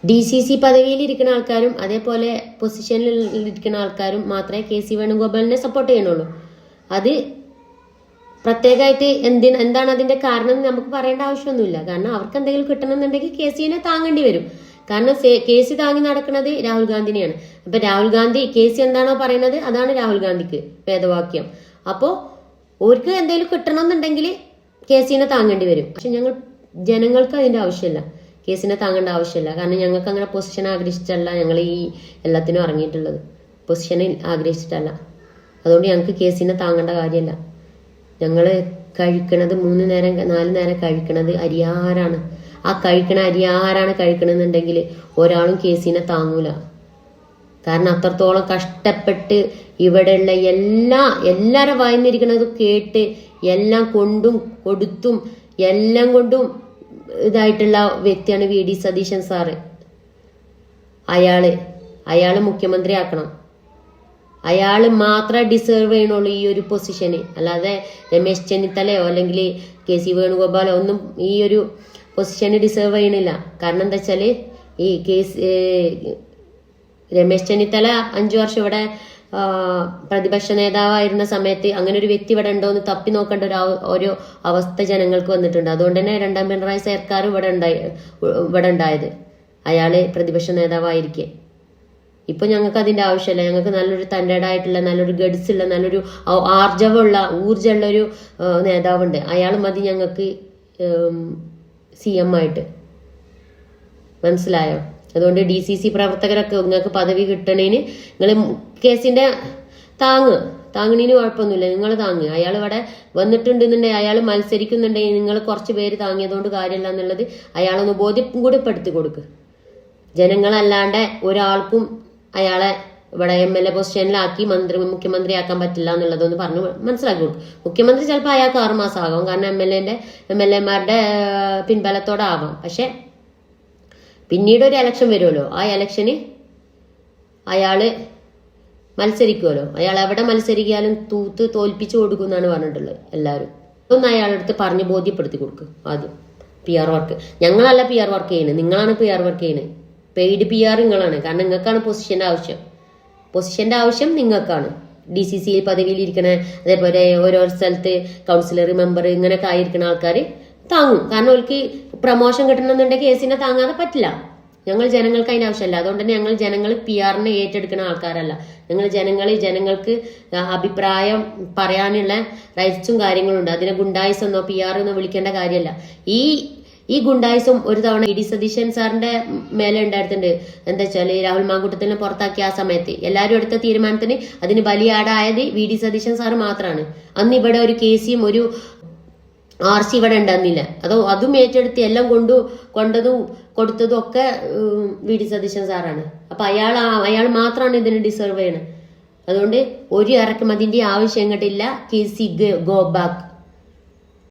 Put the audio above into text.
DCC പദവിയിൽ ഇരിക്കുന്ന ആൾക്കാരും അതേപോലെ പൊസിഷനിൽ ഇരിക്കുന്ന ആൾക്കാരും മാത്രമേ KC വേണുഗോപാലിനെ സപ്പോർട്ട് ചെയ്യണുള്ളൂ. അത് പ്രത്യേകമായിട്ട് എന്താണ് അതിന്റെ കാരണം നമുക്ക് പറയേണ്ട ആവശ്യമൊന്നുമില്ല. കാരണം അവർക്ക് എന്തെങ്കിലും കിട്ടണമെന്നുണ്ടെങ്കിൽ KCനെ താങ്ങേണ്ടി വരും. കാരണം KC താങ്ങി നടക്കുന്നത് രാഹുൽ ഗാന്ധിനെയാണ്. അപ്പൊ രാഹുൽ ഗാന്ധി KC എന്താണോ പറയുന്നത് അതാണ് രാഹുൽ ഗാന്ധിക്ക് വേദവാക്യം. അപ്പോ അവർക്ക് എന്തെങ്കിലും കിട്ടണമെന്നുണ്ടെങ്കിൽ KCനെ താങ്ങേണ്ടി വരും. പക്ഷെ ജനങ്ങൾക്ക് അതിന്റെ ആവശ്യമില്ല, KCനെ താങ്ങേണ്ട ആവശ്യമില്ല. കാരണം ഞങ്ങൾക്ക് അങ്ങനെ പൊസിഷൻ ആഗ്രഹിച്ചിട്ടല്ല ഞങ്ങൾ ഈ എല്ലാത്തിനും ഇറങ്ങിയിട്ടുള്ളത്, പൊസിഷനിൽ ആഗ്രഹിച്ചിട്ടല്ല. അതുകൊണ്ട് ഞങ്ങൾക്ക് KCനെ താങ്ങേണ്ട കാര്യമല്ല. ഞങ്ങൾ കഴിക്കണത് 3 നേരം 4 നേരം കഴിക്കണത് അരിയാഹാരാണ്. ആ കഴിക്കണ അരിയാഹാരാണ് കഴിക്കണമെന്നുണ്ടെങ്കിൽ ഒരാളും KCനെ താങ്ങൂല. കാരണം അത്രത്തോളം കഷ്ടപ്പെട്ട് ഇവിടെയുള്ള എല്ലാവരും വായിന്നിരിക്കണത് കേട്ട് എല്ലാം കൊണ്ടും കൊടുത്തും എല്ലാം കൊണ്ടും ഇതായിട്ടുള്ള വ്യക്തിയാണ് VD സതീശൻ സാറ്. അയാള് മുഖ്യമന്ത്രി ആക്കണം. അയാള് മാത്രമേ ഡിസേർവ് ചെയ്യണുള്ളൂ ഈ ഒരു പൊസിഷന്. അല്ലാതെ രമേശ് ചെന്നിത്തലയോ അല്ലെങ്കിൽ KC വേണുഗോപാലോ ഒന്നും ഈ ഒരു പൊസിഷന് ഡിസേർവ് ചെയ്യണില്ല. കാരണം എന്താ വെച്ചാല് ഈ രമേശ് ചെന്നിത്തല 5 വർഷം ഇവിടെ പ്രതിപക്ഷ നേതാവായിരുന്ന സമയത്ത് അങ്ങനെ ഒരു വ്യക്തി ഇവിടെ ഉണ്ടോ എന്ന് തപ്പി നോക്കേണ്ട ഒരു അവസ്ഥ ജനങ്ങൾക്ക് വന്നിട്ടുണ്ട്. അതുകൊണ്ട് തന്നെ 2ാം പിണറായി സർക്കാർ ഇവിടെ ഉണ്ടായത് അയാള് പ്രതിപക്ഷ നേതാവായിരിക്കെ. ഇപ്പൊ ഞങ്ങൾക്ക് അതിന്റെ ആവശ്യമില്ല. ഞങ്ങൾക്ക് നല്ലൊരു തൻ്റെതായിട്ടുള്ള നല്ലൊരു ഗഡ്സ് ഉള്ള നല്ലൊരു ഊർജമുള്ള ഒരു നേതാവുണ്ട്. അയാൾ മതി ഞങ്ങൾക്ക് CM ആയിട്ട്. മനസ്സിലായോ? അതുകൊണ്ട് DCC പ്രവർത്തകരൊക്കെ നിങ്ങൾക്ക് പദവി കിട്ടണേന് നിങ്ങൾ കേസിന്റെ താങ്ങണീന് കുഴപ്പമൊന്നുമില്ല, നിങ്ങൾ താങ്ങുക. അയാൾ ഇവിടെ വന്നിട്ടുണ്ടെന്നുണ്ടെങ്കിൽ അയാൾ മത്സരിക്കുന്നുണ്ടെങ്കിൽ നിങ്ങൾ കുറച്ച് പേര് താങ്ങിയതുകൊണ്ട് കാര്യമില്ല എന്നുള്ളത് അയാളൊന്ന് ബോധ്യം കൂടി പെടുത്തി കൊടുക്കുക. ജനങ്ങളല്ലാണ്ട് ഒരാൾക്കും അയാളെ ഇവിടെ MLA പൊസിഷനിലാക്കി മുഖ്യമന്ത്രിയാക്കാൻ പറ്റില്ല എന്നുള്ളതൊന്ന് പറഞ്ഞ് മനസ്സിലാക്കി കൊടുക്കും. മുഖ്യമന്ത്രി ചിലപ്പോൾ അയാൾക്ക് 6 മാസം ആകാം, കാരണം MLA-മാരുടെ പിൻബലത്തോടെ ആവാം. പക്ഷെ പിന്നീട് ഒരു ഇലക്ഷൻ വരുമല്ലോ, ആ ഇലക്ഷന് അയാള് മത്സരിക്കുമല്ലോ. അയാൾ എവിടെ മത്സരിക്കാനും തോൽപ്പിച്ചു കൊടുക്കും എന്നാണ് പറഞ്ഞിട്ടുള്ളത് എല്ലാവരും. ഒന്ന് അയാളടുത്ത് പറഞ്ഞ് ബോധ്യപ്പെടുത്തി കൊടുക്കും. ആദ്യം PR വർക്ക് ഞങ്ങളല്ല PR വർക്ക് ചെയ്യുന്നത്, നിങ്ങളാണ് PR വർക്ക് ചെയ്യുന്നത്. പെയ്ഡ് PR നിങ്ങളാണ്. കാരണം നിങ്ങൾക്കാണ് പൊസിഷന്റെ ആവശ്യം നിങ്ങൾക്കാണ്. DCC പദവിയിൽ ഇരിക്കണ അതേപോലെ ഓരോ സ്ഥലത്ത് കൗൺസിലർ മെമ്പർ ഇങ്ങനെയൊക്കെ ആയിരിക്കുന്ന ആൾക്കാർ താങ്ങും. കാരണം അവർക്ക് പ്രൊമോഷൻ കിട്ടണമെന്നുണ്ടെങ്കിൽ KCനെ താങ്ങാതെ പറ്റില്ല. ഞങ്ങൾ ജനങ്ങൾക്ക് അതിന്റെ ആവശ്യമല്ല. അതുകൊണ്ട് തന്നെ ഞങ്ങൾ ജനങ്ങൾ PRനെ ഏറ്റെടുക്കുന്ന ആൾക്കാരല്ല. ഞങ്ങൾ ജനങ്ങൾക്ക് അഭിപ്രായം പറയാനുള്ള റൈറ്റ്സും കാര്യങ്ങളുണ്ട്. അതിനെ ഗുണ്ടായിസെന്നോ PR എന്നോ വിളിക്കേണ്ട കാര്യമല്ല. ഈ ഗുണ്ടായിസം ഒരു തവണ VD സതീശൻ സാറിന്റെ മേലെ ഉണ്ടായിട്ടുണ്ട്. എന്താ വെച്ചാല് രാഹുൽ മാങ്കൂട്ടത്തിനെ പുറത്താക്കിയ ആ സമയത്ത് എല്ലാവരും എടുത്ത തീരുമാനത്തിന് അതിന് ബലിയാടായത് VD സതീശൻ സാറ് മാത്രമാണ്. അന്ന് ഇവിടെ ഒരു KCയും ഒരു RC ഇവിടെ ഉണ്ടായിരുന്നില്ല. അതും ഏറ്റെടുത്ത് എല്ലാം കൊണ്ടതും കൊടുത്തതും ഒക്കെ VD സതീശൻ സാറാണ്. അപ്പൊ അയാൾ മാത്രമാണ് ഇതിന് ഡിസേർവ് ചെയ്യണത്. അതുകൊണ്ട് ഒരു ഇറക്കുമതിന്റെ ആവശ്യം ഇങ്ങോട്ടില്ല. KC go back.